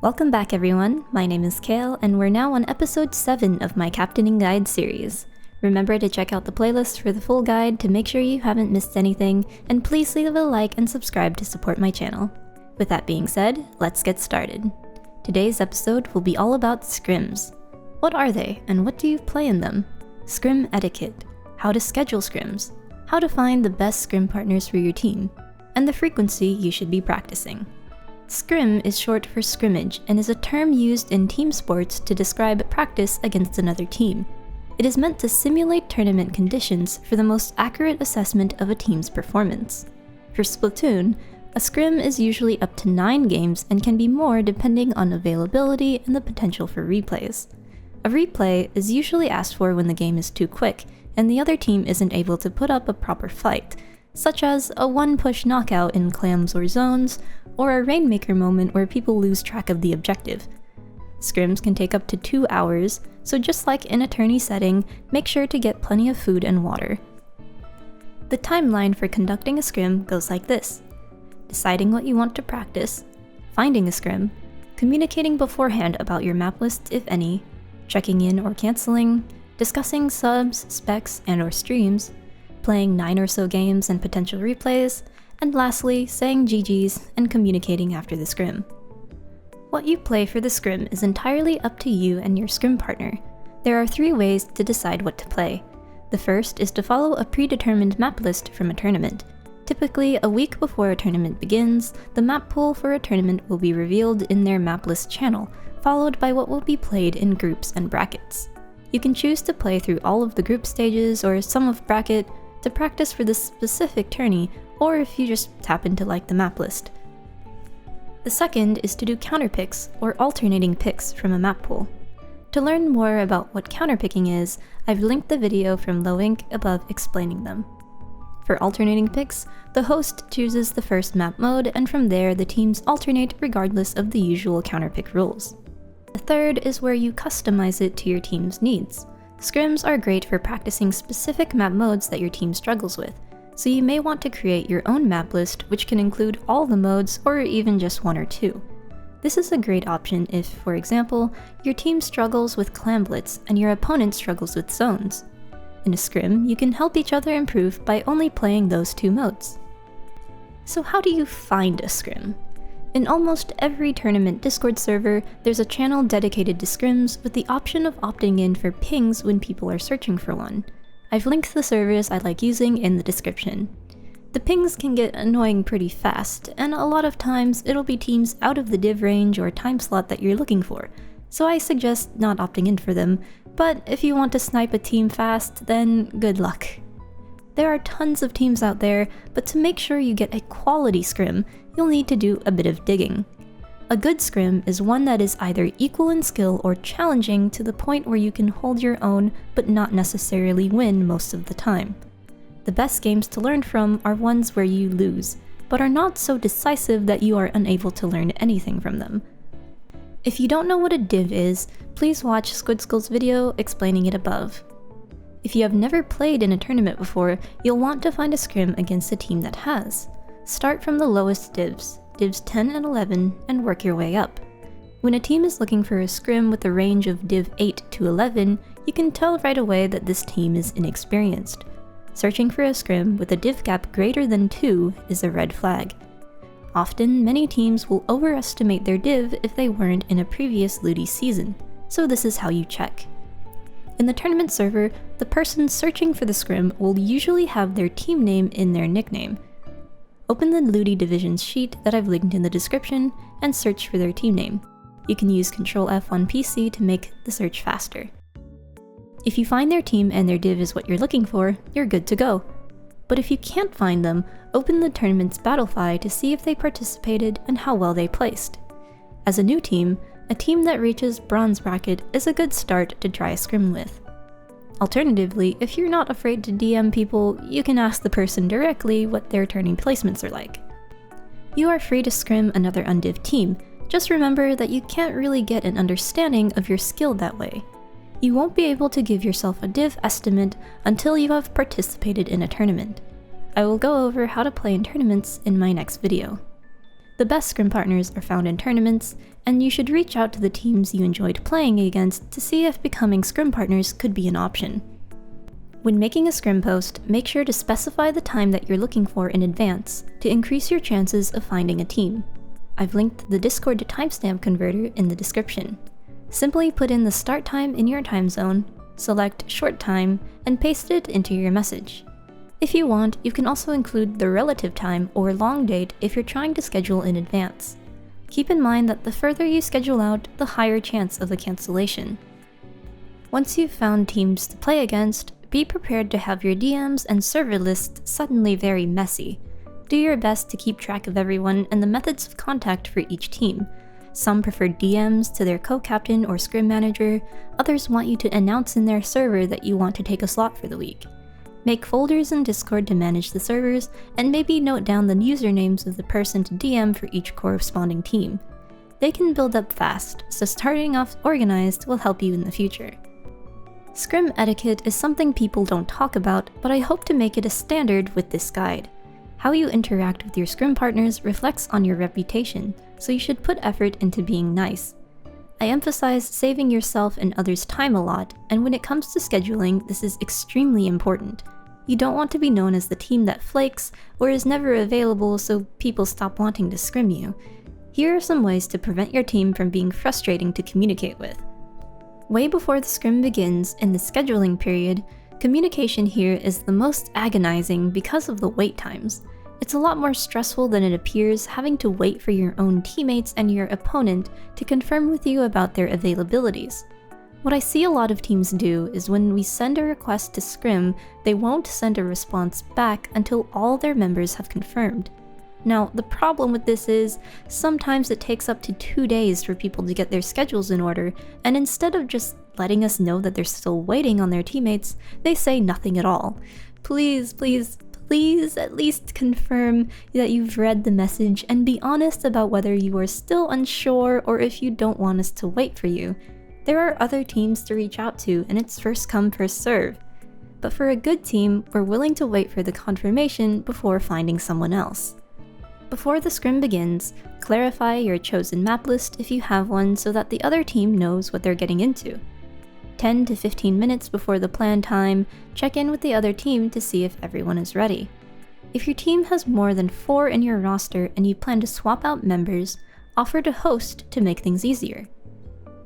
Welcome back everyone, my name is Kale and we're now on episode 7 of my Captaining Guide series. Remember to check out the playlist for the full guide to make sure you haven't missed anything, and please leave a like and subscribe to support my channel. With that being said, let's get started. Today's episode will be all about scrims. What are they and what do you play in them? Scrim etiquette, how to schedule scrims, how to find the best scrim partners for your team, and the frequency you should be practicing. Scrim is short for scrimmage and is a term used in team sports to describe practice against another team. It is meant to simulate tournament conditions for the most accurate assessment of a team's performance. For Splatoon, a scrim is usually up to 9 games and can be more depending on availability and the potential for replays. A replay is usually asked for when the game is too quick and the other team isn't able to put up a proper fight, such as a one-push knockout in clams or zones, or a rainmaker moment where people lose track of the objective. Scrims can take up to 2 hours, so just like in a tourney setting, make sure to get plenty of food and water. The timeline for conducting a scrim goes like this: deciding what you want to practice, finding a scrim, communicating beforehand about your map list if any, checking in or canceling, discussing subs, specs, and/or streams, playing 9 or so games and potential replays, and lastly, saying GG's and communicating after the scrim. What you play for the scrim is entirely up to you and your scrim partner. There are 3 ways to decide what to play. The first is to follow a predetermined map list from a tournament. Typically, a week before a tournament begins, the map pool for a tournament will be revealed in their map list channel, followed by what will be played in groups and brackets. You can choose to play through all of the group stages or some of bracket to practice for this specific tourney, or if you just happen to like the map list. The second is to do counterpicks, or alternating picks from a map pool. To learn more about what counterpicking is, I've linked the video from Lowink above explaining them. For alternating picks, the host chooses the first map mode, and from there the teams alternate regardless of the usual counterpick rules. The third is where you customize it to your team's needs. Scrims are great for practicing specific map modes that your team struggles with, so you may want to create your own map list which can include all the modes or even just 1 or 2. This is a great option if, for example, your team struggles with clam blitz and your opponent struggles with zones. In a scrim, you can help each other improve by only playing those 2 modes. So how do you find a scrim? In almost every tournament Discord server, there's a channel dedicated to scrims with the option of opting in for pings when people are searching for one. I've linked the servers I like using in the description. The pings can get annoying pretty fast, and a lot of times it'll be teams out of the div range or time slot that you're looking for, so I suggest not opting in for them, but if you want to snipe a team fast, then good luck. There are tons of teams out there, but to make sure you get a quality scrim, you'll need to do a bit of digging. A good scrim is one that is either equal in skill or challenging to the point where you can hold your own but not necessarily win most of the time. The best games to learn from are ones where you lose, but are not so decisive that you are unable to learn anything from them. If you don't know what a div is, please watch Squidskull's video explaining it above. If you have never played in a tournament before, you'll want to find a scrim against a team that has. Start from the lowest divs 10 and 11, and work your way up. When a team is looking for a scrim with a range of div 8 to 11, you can tell right away that this team is inexperienced. Searching for a scrim with a div gap greater than 2 is a red flag. Often, many teams will overestimate their div if they weren't in a previous Ludi season, so this is how you check. In the tournament server, the person searching for the scrim will usually have their team name in their nickname. Open the Ludi Divisions sheet that I've linked in the description and search for their team name. You can use Ctrl F on PC to make the search faster. If you find their team and their div is what you're looking for, you're good to go. But if you can't find them, open the tournament's Battlefy to see if they participated and how well they placed. As a new team, a team that reaches bronze bracket is a good start to try a scrim with. Alternatively, if you're not afraid to DM people, you can ask the person directly what their tourney placements are like. You are free to scrim another undiv team, just remember that you can't really get an understanding of your skill that way. You won't be able to give yourself a div estimate until you have participated in a tournament. I will go over how to play in tournaments in my next video. The best Scrim partners are found in tournaments, and you should reach out to the teams you enjoyed playing against to see if becoming Scrim partners could be an option. When making a Scrim post, make sure to specify the time that you're looking for in advance to increase your chances of finding a team. I've linked the Discord to timestamp converter in the description. Simply put in the start time in your time zone, select short time, and paste it into your message. If you want, you can also include the relative time or long date if you're trying to schedule in advance. Keep in mind that the further you schedule out, the higher chance of a cancellation. Once you've found teams to play against, be prepared to have your DMs and server list suddenly very messy. Do your best to keep track of everyone and the methods of contact for each team. Some prefer DMs to their co-captain or scrim manager, others want you to announce in their server that you want to take a slot for the week. Make folders in Discord to manage the servers, and maybe note down the usernames of the person to DM for each corresponding team. They can build up fast, so starting off organized will help you in the future. Scrim etiquette is something people don't talk about, but I hope to make it a standard with this guide. How you interact with your Scrim partners reflects on your reputation, so you should put effort into being nice. I emphasize saving yourself and others time a lot, and when it comes to scheduling, this is extremely important. You don't want to be known as the team that flakes or is never available so people stop wanting to scrim you. Here are some ways to prevent your team from being frustrating to communicate with. Way before the scrim begins, in the scheduling period, communication here is the most agonizing because of the wait times. It's a lot more stressful than it appears having to wait for your own teammates and your opponent to confirm with you about their availabilities. What I see a lot of teams do is when we send a request to scrim, they won't send a response back until all their members have confirmed. Now, the problem with this is, sometimes it takes up to 2 days for people to get their schedules in order, and instead of just letting us know that they're still waiting on their teammates, they say nothing at all. Please, please, please at least confirm that you've read the message and be honest about whether you are still unsure or if you don't want us to wait for you. There are other teams to reach out to, and it's first come, first serve. But for a good team, we're willing to wait for the confirmation before finding someone else. Before the scrim begins, clarify your chosen map list if you have one so that the other team knows what they're getting into. 10 to 15 minutes before the planned time, check in with the other team to see if everyone is ready. If your team has more than 4 in your roster and you plan to swap out members, offer to host to make things easier.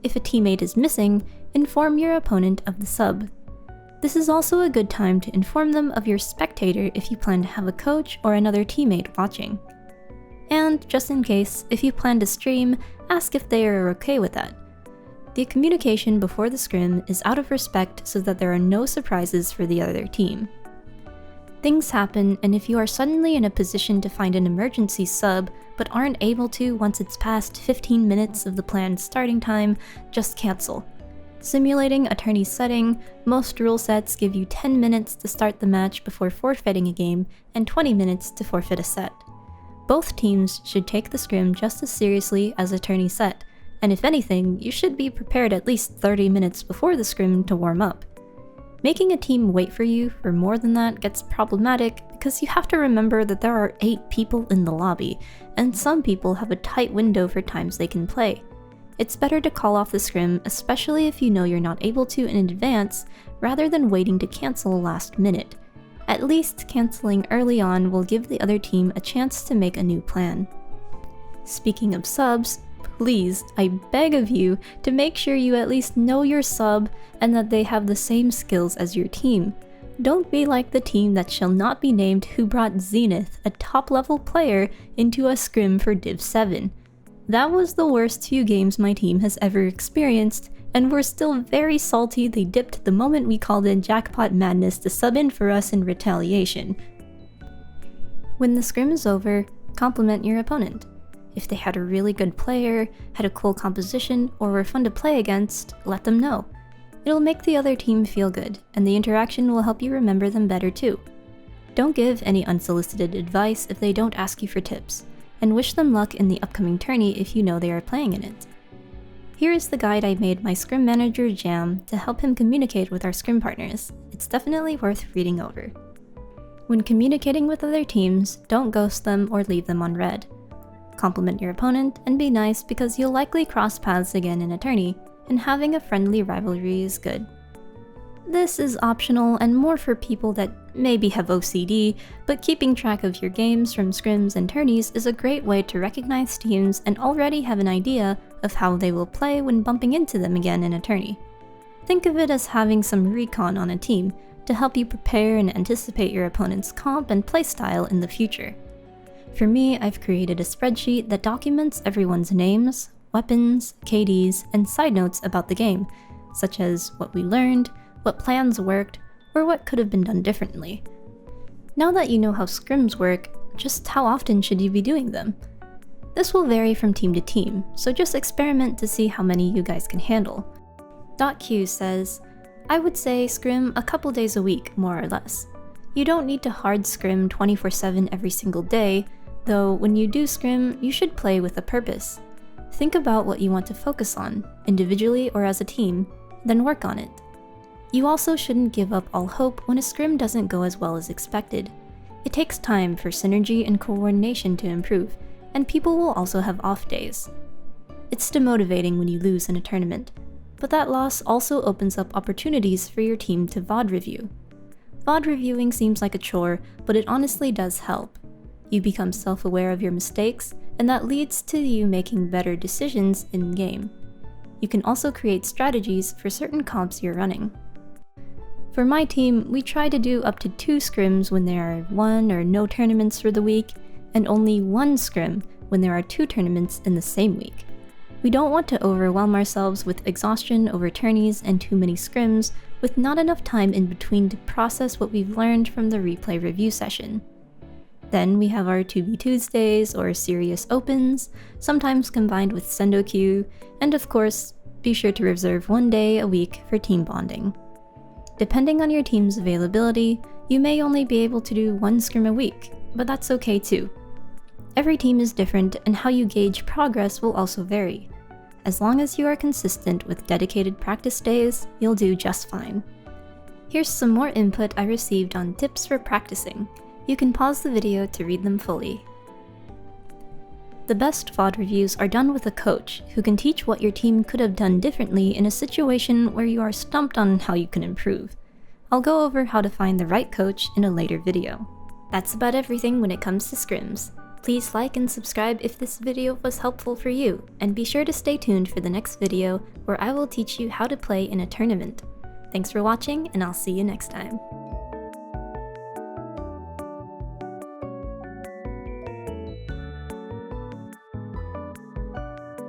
If a teammate is missing, inform your opponent of the sub. This is also a good time to inform them of your spectator if you plan to have a coach or another teammate watching. And just in case, if you plan to stream, ask if they are okay with that. The communication before the scrim is out of respect so that there are no surprises for the other team. Things happen, and if you are suddenly in a position to find an emergency sub but aren't able to once it's past 15 minutes of the planned starting time, just cancel. Simulating a tourney setting, most rule sets give you 10 minutes to start the match before forfeiting a game and 20 minutes to forfeit a set. Both teams should take the scrim just as seriously as a tourney set, and if anything, you should be prepared at least 30 minutes before the scrim to warm up. Making a team wait for you for more than that gets problematic because you have to remember that there are 8 people in the lobby, and some people have a tight window for times they can play. It's better to call off the scrim, especially if you know you're not able to in advance, rather than waiting to cancel last minute. At least canceling early on will give the other team a chance to make a new plan. Speaking of subs, please, I beg of you to make sure you at least know your sub and that they have the same skills as your team. Don't be like the team that shall not be named who brought Zenith, a top-level player, into a scrim for Div 7. That was the worst few games my team has ever experienced, and we're still very salty they dipped the moment we called in Jackpot Madness to sub in for us in retaliation. When the scrim is over, compliment your opponent. If they had a really good player, had a cool composition, or were fun to play against, let them know. It'll make the other team feel good, and the interaction will help you remember them better too. Don't give any unsolicited advice if they don't ask you for tips, and wish them luck in the upcoming tourney if you know they are playing in it. Here is the guide I made my scrim manager Jam to help him communicate with our scrim partners. It's definitely worth reading over. When communicating with other teams, don't ghost them or leave them on red. compliment your opponent, and be nice because you'll likely cross paths again in a tourney, and having a friendly rivalry is good. This is optional and more for people that maybe have OCD, but keeping track of your games from scrims and tourneys is a great way to recognize teams and already have an idea of how they will play when bumping into them again in a tourney. Think of it as having some recon on a team to help you prepare and anticipate your opponent's comp and playstyle in the future. For me, I've created a spreadsheet that documents everyone's names, weapons, KDs, and side notes about the game, such as what we learned, what plans worked, or what could have been done differently. Now that you know how scrims work, just how often should you be doing them? This will vary from team to team, so just experiment to see how many you guys can handle. .Q says, I would say scrim a couple days a week, more or less. You don't need to hard scrim 24/7 every single day, though when you do scrim, you should play with a purpose. Think about what you want to focus on, individually or as a team, then work on it. You also shouldn't give up all hope when a scrim doesn't go as well as expected. It takes time for synergy and coordination to improve, and people will also have off days. It's demotivating when you lose in a tournament, but that loss also opens up opportunities for your team to VOD review. VOD reviewing seems like a chore, but it honestly does help. You become self-aware of your mistakes, and that leads to you making better decisions in-game. You can also create strategies for certain comps you're running. For my team, we try to do up to 2 scrims when there are 1 or no tournaments for the week, and only 1 scrim when there are 2 tournaments in the same week. We don't want to overwhelm ourselves with exhaustion over tourneys and too many scrims, with not enough time in between to process what we've learned from the replay review session. Then we have our 2v Tuesdays or serious opens, sometimes combined with sendo queue, and of course, be sure to reserve 1 day a week for team bonding. Depending on your team's availability, you may only be able to do 1 scrim a week, but that's okay too. Every team is different, and how you gauge progress will also vary. As long as you are consistent with dedicated practice days, you'll do just fine. Here's some more input I received on tips for practicing. You can pause the video to read them fully. The best VOD reviews are done with a coach who can teach what your team could have done differently in a situation where you are stumped on how you can improve. I'll go over how to find the right coach in a later video. That's about everything when it comes to scrims. Please like and subscribe if this video was helpful for you, and be sure to stay tuned for the next video where I will teach you how to play in a tournament. Thanks for watching, and I'll see you next time.